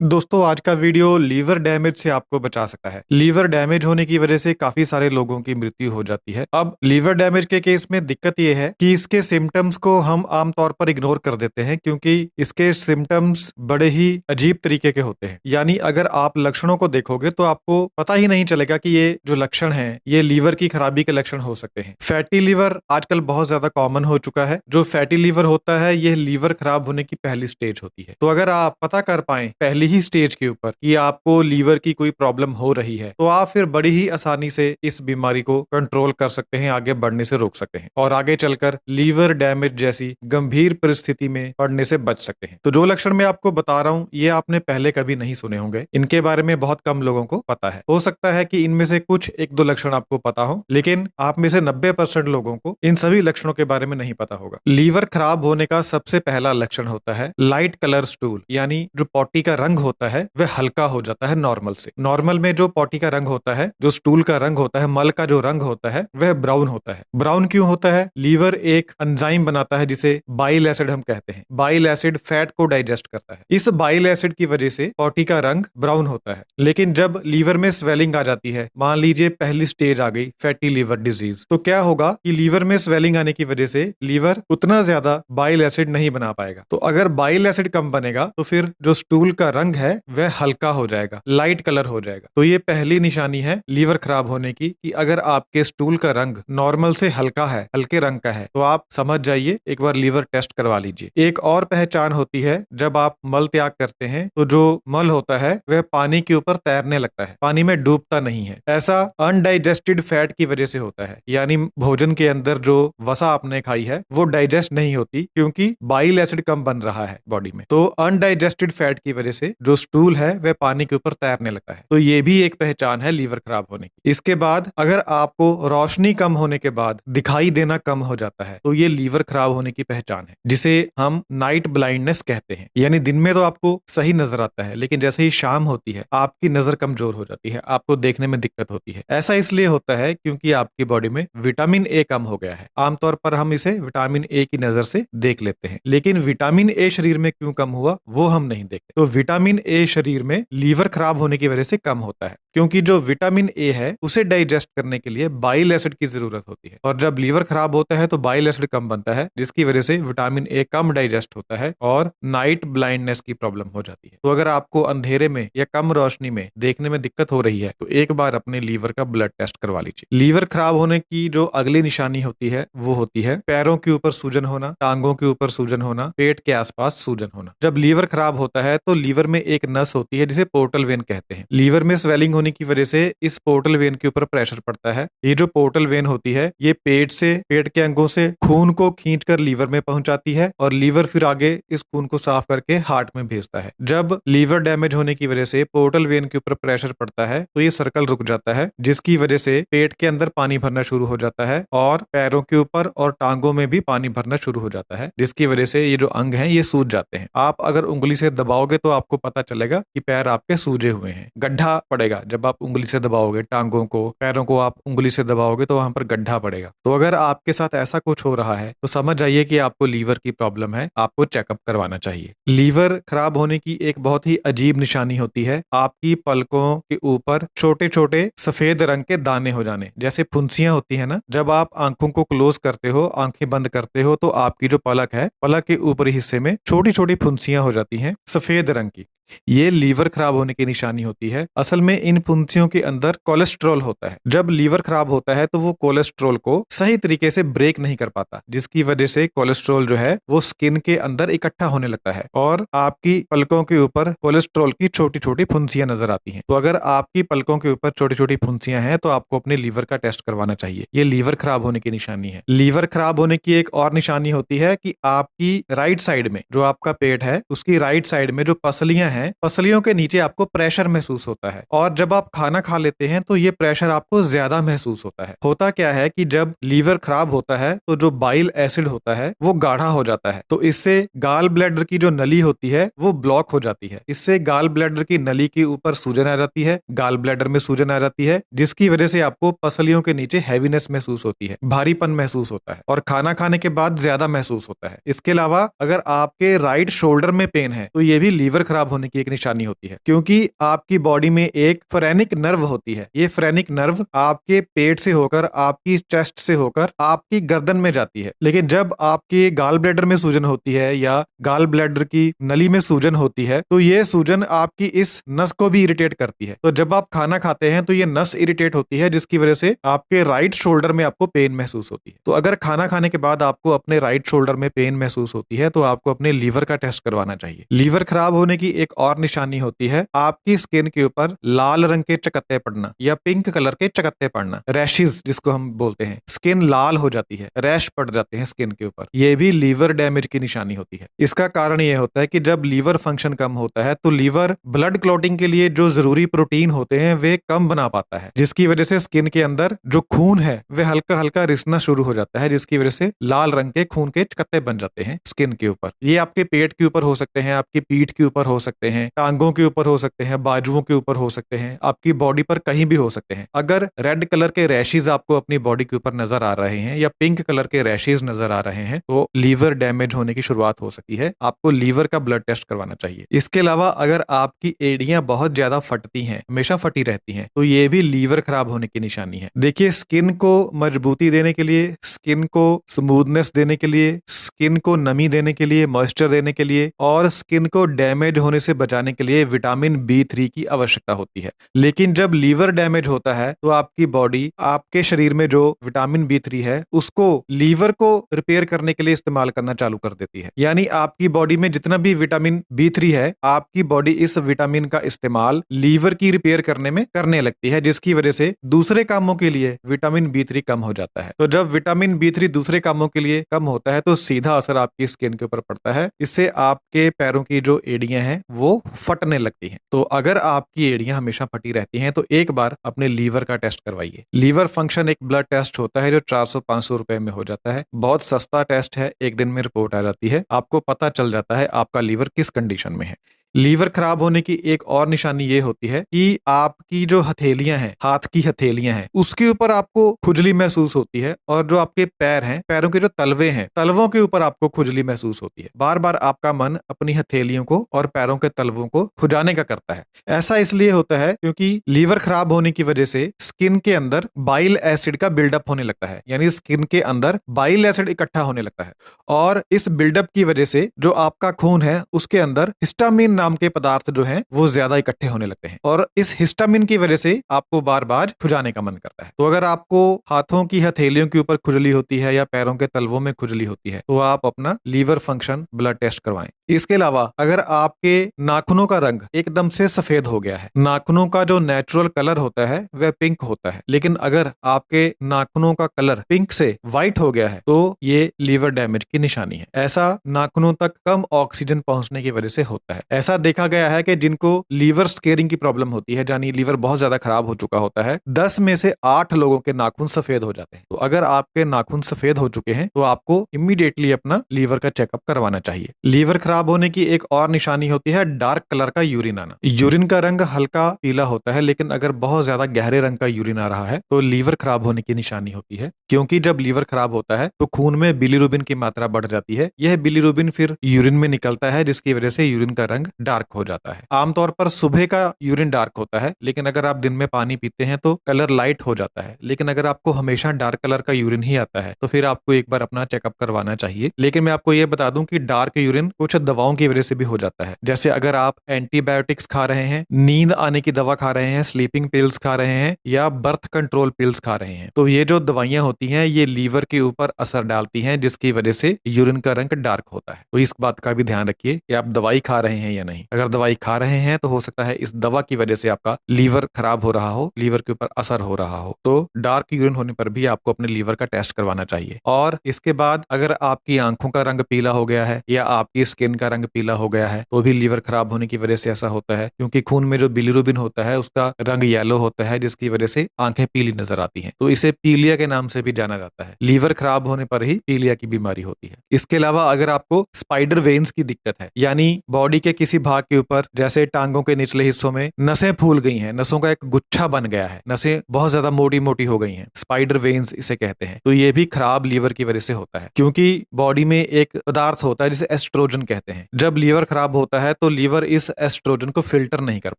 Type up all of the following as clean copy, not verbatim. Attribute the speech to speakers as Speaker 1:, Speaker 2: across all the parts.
Speaker 1: दोस्तों आज का वीडियो लीवर डैमेज से आपको बचा सकता है। लीवर डैमेज होने की वजह से काफी सारे लोगों की मृत्यु हो जाती है। अब लीवर डैमेज के केस में दिक्कत ये है कि इसके सिम्टम्स को हम आमतौर पर इग्नोर कर देते हैं क्योंकि इसके सिम्टम्स बड़े ही अजीब तरीके के होते हैं। यानी अगर आप लक्षणों को देखोगे तो आपको पता ही नहीं चलेगा कि ये जो लक्षण हैं ये लीवर की खराबी के लक्षण हो सकते हैं। फैटी लीवर आजकल बहुत ज्यादा कॉमन हो चुका है। जो फैटी लीवर होता है यह लीवर खराब होने की पहली स्टेज होती है। तो अगर आप पता कर पाए पहली ही स्टेज के ऊपर कि आपको लीवर की कोई प्रॉब्लम हो रही है तो आप फिर बड़ी ही आसानी से इस बीमारी को कंट्रोल कर सकते हैं, आगे बढ़ने से रोक सकते हैं और आगे चलकर लीवर डैमेज जैसी गंभीर परिस्थिति में पड़ने से बच सकते हैं। तो जो लक्षण मैं आपको बता रहा हूँ ये आपने पहले कभी नहीं सुने होंगे, इनके बारे में बहुत कम लोगों को पता है। हो सकता है कि इनमें से कुछ एक दो लक्षण आपको पता हो, लेकिन आप में से 90% लोगों को इन सभी लक्षणों के बारे में नहीं पता होगा। लीवर खराब होने का सबसे पहला लक्षण होता है लाइट कलर स्टूल, यानी जो पॉटी का रंग होता है वह हल्का हो जाता है नॉर्मल से। नॉर्मल में जो पॉटी का रंग होता है, जो स्टूल का रंग होता है, मल का जो रंग होता है वह ब्राउन होता है। ब्राउन क्यों होता है? लीवर एक एंजाइम बनाता है जिसे बाइल एसिड हम कहते हैं। बाइल एसिड फैट को डाइजेस्ट करता है। इस बाइल एसिड की वजह से पॉटी का रंग ब्राउन होता है। लेकिन जब लीवर में स्वेलिंग आ जाती है, मान लीजिए पहली स्टेज आ गई फैटी लीवर डिजीज, तो क्या होगा कि लीवर में स्वेलिंग आने की वजह से लीवर उतना ज्यादा बाइल एसिड नहीं बना पाएगा। तो अगर बाइल एसिड कम बनेगा तो फिर जो स्टूल का रंग है वह हल्का हो जाएगा, लाइट कलर हो जाएगा। तो ये पहली निशानी है लीवर खराब होने की कि अगर आपके स्टूल का रंग नॉर्मल से हल्का है, हल्के रंग का है, तो आप समझ जाइए, एक बार लीवर टेस्ट करवा लीजिए। एक और पहचान होती है, जब आप मल त्याग करते हैं तो जो मल होता है वह पानी के ऊपर तैरने लगता है, पानी में डूबता नहीं है। ऐसा अनडाइजेस्टेड फैट की वजह से होता है, यानी भोजन के अंदर जो वसा आपने खाई है वो डाइजेस्ट नहीं होती क्योंकि बाइल एसिड कम बन रहा है बॉडी में। तो अनडाइजेस्टेड फैट की वजह से जो स्टूल है वह पानी के ऊपर तैरने लगता है। तो ये भी एक पहचान है लीवर खराब होने की। इसके बाद अगर आपको रोशनी कम होने के बाद दिखाई देना कम हो जाता है तो ये लीवर खराब होने की पहचान है, जिसे हम नाइट ब्लाइंडनेस कहते हैं। यानी दिन में तो आपको सही नजर आता है, लेकिन जैसे ही शाम होती है आपकी नजर कमजोर हो जाती है, आपको देखने में दिक्कत होती है। ऐसा इसलिए होता है क्योंकि आपकी बॉडी में विटामिन ए कम हो गया है। आमतौर पर हम इसे विटामिन ए की नजर से देख लेते हैं, लेकिन विटामिन ए शरीर में क्यों कम हुआ वो हम नहीं देखते। तो विटामिन ए शरीर में लीवर खराब होने की वजह से कम होता है, क्योंकि जो विटामिन ए है उसे डाइजेस्ट करने के लिए बाइल एसिड की जरूरत होती है, और जब लीवर खराब होता है तो बाइल एसिड कम बनता है, जिसकी वजह से विटामिन ए कम डाइजेस्ट होता है और नाइट ब्लाइंडनेस की प्रॉब्लम हो जाती है। तो अगर आपको अंधेरे में या कम रोशनी में देखने में दिक्कत हो रही है तो एक बार अपने लीवर का ब्लड टेस्ट करवा लीजिए। लीवर खराब होने की जो अगली निशानी होती है वो होती है पैरों के ऊपर सूजन होना, टांगों के ऊपर सूजन होना, पेट के आसपास सूजन होना। जब लीवर खराब होता है तो लीवर में एक नस होती है जिसे पोर्टल वेन कहते हैं। लीवर में स्वेलिंग होने की वजह से इस पोर्टल वेन के ऊपर प्रेशर पड़ता है। ये जो पोर्टल वेन होती है ये पेट के अंगों से खून को खींचकर लीवर में पहुंचाती है और लीवर फिर आगे इस खून को साफ करके हार्ट में भेजता है। जब लीवर डैमेज होने की वजह से पोर्टल वेन के ऊपर प्रेशर पड़ता है तो ये सर्कल रुक जाता है, जिसकी वजह से पेट के अंदर पानी भरना शुरू हो जाता है और पैरों के ऊपर और टांगों में भी पानी भरना शुरू हो जाता है, जिसकी वजह से ये जो अंग हैं ये सूज जाते हैं। आप अगर उंगली से दबाओगे तो आपको पता चलेगा कि पैर आपके सूजे हुए हैं। गड्ढा पड़ेगा जब आप उंगली से दबाओगे, टांगों को, पैरों को आप उंगली से दबाओगे तो वहां पर गड्ढा पड़ेगा। तो अगर आपके साथ ऐसा कुछ हो रहा है तो समझ जाइए कि आपको लीवर की प्रॉब्लम है, आपको चेकअप करवाना चाहिए। लीवर खराब होने की एक बहुत ही अजीब निशानी होती है आपकी पलकों के ऊपर छोटे छोटे सफेद रंग के दाने हो जाने, जैसे फुंसियां होती है ना। जब आप आंखों को क्लोज करते हो, आंखें बंद करते हो, तो आपकी जो पलक है, पलक के ऊपरी हिस्से में छोटी छोटी फुंसियां हो जाती हैं सफेद रंग की। ये लीवर खराब होने की निशानी होती है। असल में इन फुंसियों के अंदर कोलेस्ट्रॉल होता है। जब लीवर खराब होता है तो वो कोलेस्ट्रॉल को सही तरीके से ब्रेक नहीं कर पाता, जिसकी वजह से कोलेस्ट्रॉल जो है वो स्किन के अंदर इकट्ठा होने लगता है और आपकी पलकों के ऊपर कोलेस्ट्रॉल की छोटी छोटी फुंसियां नजर आती हैं। तो अगर आपकी पलकों के ऊपर छोटी छोटी फुंसियां हैं तो आपको अपने लीवर का टेस्ट करवाना चाहिए। ये लीवर खराब होने की निशानी है। लीवर खराब होने की एक और निशानी होती है कि आपकी राइट साइड में, जो आपका पेट है उसकी राइट साइड में जो पसलियां हैं, पसलियों के नीचे आपको प्रेशर महसूस होता है, और जब आप खाना खा लेते हैं तो ये प्रेशर आपको ज्यादा महसूस होता है। होता क्या है कि जब लीवर खराब होता है तो जो बाइल एसिड होता है वो गाढ़ा हो जाता है, तो इससे गाल ब्लैडर की जो नली होती है वो ब्लॉक हो जाती है। इससे गाल ब्लैडर की नली के ऊपर सूजन आ जाती है, गाल ब्लैडर में सूजन आ जाती है, जिसकी वजह से आपको पसलियों के नीचे हैवीनेस महसूस होती है, भारीपन महसूस होता है और खाना खाने के बाद ज्यादा महसूस होता है। इसके अलावा अगर आपके राइट शोल्डर में पेन है तो ये भी लीवर खराब होने की एक निशानी होती है, क्योंकि आपकी बॉडी में एक फ्रेनिक नर्व होती है। ये फ्रेनिक नर्व आपके पेट से होकर, आपकी चेस्ट से होकर आपकी गर्दन में जाती है। लेकिन जब आपके गाल ब्लैडर में सूजन होती है या गाल ब्लैडर की नली में सूजन होती है, तो ये सूजन आपकी इस नस को भी इरिटेट करती है। तो जब आप खाना खाते हैं तो ये नस इरिटेट होती है, जिसकी वजह से आपके राइट शोल्डर में आपको पेन महसूस होती है। तो अगर खाना खाने के बाद आपको अपने राइट शोल्डर में पेन महसूस होती है, तो आपको अपने लीवर का टेस्ट करवाना चाहिए। लीवर खराब होने की एक और निशानी होती है आपकी स्किन के ऊपर लाल रंग के चकत्ते पड़ना या पिंक कलर के चकत्ते पड़ना, रैशेज जिसको हम बोलते हैं। स्किन लाल हो जाती है, रैश पड़ जाते हैं स्किन के ऊपर, ये भी लीवर डैमेज की निशानी होती है। इसका कारण यह होता है कि जब लीवर फंक्शन कम होता है तो लीवर ब्लड क्लॉटिंग के लिए जो जरूरी प्रोटीन होते हैं वे कम बना पाता है, जिसकी वजह से स्किन के अंदर जो खून है वह हल्का हल्का रिसना शुरू हो जाता है, जिसकी वजह से लाल रंग के खून के चकत्ते बन जाते हैं स्किन के ऊपर। ये आपके पेट के ऊपर हो सकते हैं, आपकी पीठ के ऊपर हो सकते हैं, टांगों के ऊपर हो सकते हैं, बाजुओं के ऊपर हो सकते हैं, आपकी बॉडी पर कहीं भी हो सकते हैं। अगर रेड कलर के रैशेज आपको अपनी बॉडी के ऊपर नजर आ रहे हैं या पिंक कलर के रैशेज नजर आ रहे हैं, तो लीवर डैमेज होने की शुरुआत हो सकती है। आपको लीवर का ब्लड टेस्ट करवाना चाहिए। इसके अलावा अगर आपकी एड़ियां बहुत ज्यादा फटती हैं, हमेशा फटी रहती हैं, तो ये भी लीवर खराब होने की निशानी है। देखिए, स्किन को मजबूती देने के लिए, स्किन को स्मूथनेस देने के लिए, स्किन को नमी देने के लिए, मॉइस्चर देने के लिए और स्किन को डैमेज होने से बचाने के लिए विटामिन B3 की आवश्यकता होती है। लेकिन जब लीवर डैमेज होता है तो आपकी बॉडी, आपके शरीर में जो विटामिन B3 है उसको लीवर को रिपेयर करने के लिए इस्तेमाल करना चालू कर देती है। यानी आपकी बॉडी में जितना भी विटामिन B3 है, आपकी बॉडी इस विटामिन का इस्तेमाल लीवर की रिपेयर करने में करने लगती है, जिसकी वजह से दूसरे कामों के लिए विटामिन B3 कम हो जाता है। तो जब विटामिन B3 दूसरे कामों के लिए कम होता है तो सीधा असर आपकी स्किन के ऊपर पड़ता है। इससे आपके पैरों की जो एड़ियां हैं वो फटने लगती हैं। तो अगर आपकी एड़ियां हमेशा फटी रहती हैं तो एक बार अपने लीवर का टेस्ट करवाइए। लीवर फंक्शन एक ब्लड टेस्ट होता है जो 400-500 रुपए में हो जाता है। बहुत सस्ता टेस्ट है, एक दिन में रिपोर्ट आ जाती है, आपको पता चल जाता है आपका लीवर किस कंडीशन में है। लीवर खराब होने की एक और निशानी ये होती है कि आपकी जो हथेलियां हैं, हाथ की हथेलियां हैं, उसके ऊपर आपको खुजली महसूस होती है और जो आपके पैर हैं, पैरों के जो तलवे हैं, तलवों के ऊपर आपको खुजली महसूस होती है। बार बार आपका मन अपनी हथेलियों को और पैरों के तलवों को खुजाने का करता है। ऐसा इसलिए होता है क्योंकि लीवर खराब होने की वजह से स्किन के अंदर बाइल एसिड का बिल्डअप होने लगता है, यानी स्किन के अंदर बाइल एसिड इकट्ठा होने लगता है और इस बिल्डअप की वजह से जो आपका खून है उसके अंदर हिस्टामिन नाम के पदार्थ जो हैं वो ज्यादा इकट्ठे होने लगते हैं और इस हिस्टामिन की वजह से आपको बार बार खुजाने का मन करता है। तो अगर आपको हाथों की हथेलियों के ऊपर खुजली होती है या पैरों के तलवों में खुजली होती है तो आप अपना लीवर फंक्शन ब्लड टेस्ट करवाएं। इसके अलावा अगर आपके नाखूनों का रंग एकदम से सफेद हो गया है, नाखूनों का जो नेचुरल कलर होता है वह पिंक होता है, लेकिन अगर आपके नाखूनों का कलर पिंक से व्हाइट हो गया है तो ये लीवर डैमेज की निशानी है। ऐसा नाखूनों तक कम ऑक्सीजन पहुंचने की वजह से होता है। ऐसा देखा गया है कि जिनको लीवर स्केरिंग की प्रॉब्लम होती है, यानी लीवर बहुत ज्यादा खराब हो चुका होता है, 10 में से 8 लोगों के नाखून सफेद हो जाते हैं। तो अगर आपके नाखून सफेद हो चुके हैं तो आपको इमीडिएटली अपना लीवर का चेकअप करवाना चाहिए। लीवर खराब होने की एक और निशानी होती है डार्क कलर का यूरिन आना। यूरिन का रंग हल्का पीला होता है, लेकिन अगर बहुत ज्यादा गहरे रंग का यूरिन आ रहा है तो लीवर खराब होने की निशानी होती है, क्योंकि जब लीवर खराब होता है तो खून में बिलीरुबिन की मात्रा बढ़ जाती है। यह बिलीरुबिन फिर यूरिन में निकलता है, जिसकी वजह से यूरिन का रंग डार्क हो जाता है। आमतौर पर सुबह का यूरिन डार्क होता है, लेकिन अगर आप दिन में पानी पीते हैं तो कलर लाइट हो जाता है। लेकिन अगर आपको हमेशा डार्क कलर का यूरिन ही आता है तो फिर आपको एक बार अपना चेकअप करवाना चाहिए। लेकिन मैं आपको यह बता दूं कि डार्क यूरिन कुछ दवाओं की वजह से भी हो जाता है। जैसे अगर आप एंटीबायोटिक्स खा रहे हैं, नींद आने की दवा खा रहे हैं, स्लीपिंग पिल्स खा रहे हैं या बर्थ कंट्रोल पिल्स खा रहे हैं, तो ये जो दवाइयां होती हैं ये लीवर के ऊपर असर डालती हैं, जिसकी वजह से यूरिन का रंग डार्क होता है। तो इस बात का भी ध्यान रखिए कि आप दवाई खा रहे हैं या नहीं। अगर दवाई खा रहे हैं तो हो सकता है इस दवा की वजह से आपका लीवर खराब हो रहा हो, लीवर के ऊपर असर हो रहा हो। तो डार्क यूरिन होने पर भी आपको अपने लीवर का टेस्ट करवाना चाहिए। और इसके बाद अगर आपकी आंखों का रंग पीला हो गया है या आपकी स्किन का रंग पीला हो गया है तो भी लीवर खराब होने की वजह से ऐसा होता है, क्योंकि खून में जो बिलीरुबिन होता है उसका रंग येलो होता है, जिसकी वजह से आंखें पीली नजर आती हैं। तो इसे पीलिया के नाम से भी जाना जाता है। लीवर खराब होने पर ही पीलिया की बीमारी होती है। इसके अलावा अगर आपको स्पाइडर वेन्स की दिक्कत है, यानी बॉडी के किसी भाग के ऊपर जैसे टांगों के निचले हिस्सों में नसें फूल गई हैं, नसों का एक गुच्छा बन गया है, नसें बहुत ज्यादा मोटी मोटी हो गई हैं, स्पाइडर वेन्स इसे कहते हैं, तो ये भी खराब लीवर की वजह से होता है। क्योंकि बॉडी में एक पदार्थ होता है जिसे एस्ट्रोजन कहते कहते हैं। जब लीवर खराब होता है तो लीवर इस एस्ट्रोजन को फिल्टर नहीं कर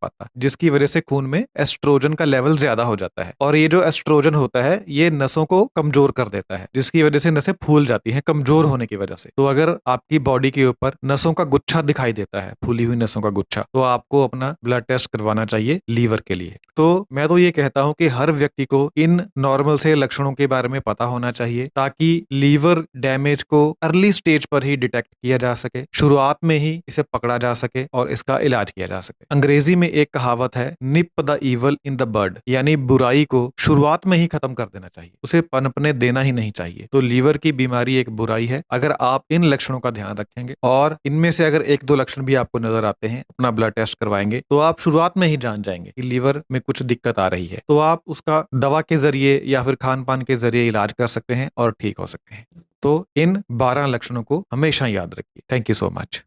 Speaker 1: पाता, जिसकी वजह से खून में एस्ट्रोजन का लेवल ज्यादा हो जाता है, और ये जो एस्ट्रोजन होता है ये नसों को कमजोर कर देता है, जिसकी वजह से नसें फूल जाती हैं कमजोर होने की वजह से। तो अगर आपकी बॉडी के ऊपर नसों का गुच्छा दिखाई देता है, फूली हुई नसों का गुच्छा, तो आपको अपना ब्लड टेस्ट करवाना चाहिए लीवर के लिए। तो मैं तो ये कहता हूं कि हर व्यक्ति को इन नॉर्मल से लक्षणों के बारे में पता होना चाहिए, ताकि लीवर डैमेज को अर्ली स्टेज पर ही डिटेक्ट किया जा सके, शुरुआत में ही इसे पकड़ा जा सके और इसका इलाज किया जा सके। अंग्रेजी में एक कहावत है, nip the evil in the bud, यानी बुराई को शुरुआत में ही खत्म कर देना चाहिए, उसे पनपने देना ही नहीं चाहिए। तो लीवर की बीमारी एक बुराई है। अगर आप इन लक्षणों का ध्यान रखेंगे और इनमें से अगर एक दो लक्षण भी आपको नजर आते हैं, अपना ब्लड टेस्ट करवाएंगे, तो आप शुरुआत में ही जान जाएंगे कि लीवर में कुछ दिक्कत आ रही है। तो आप उसका दवा के जरिए या फिर खान पान के जरिए इलाज कर सकते हैं और ठीक हो सकते हैं। तो इन 12 लक्षणों को हमेशा याद रखिए। Thank you so much.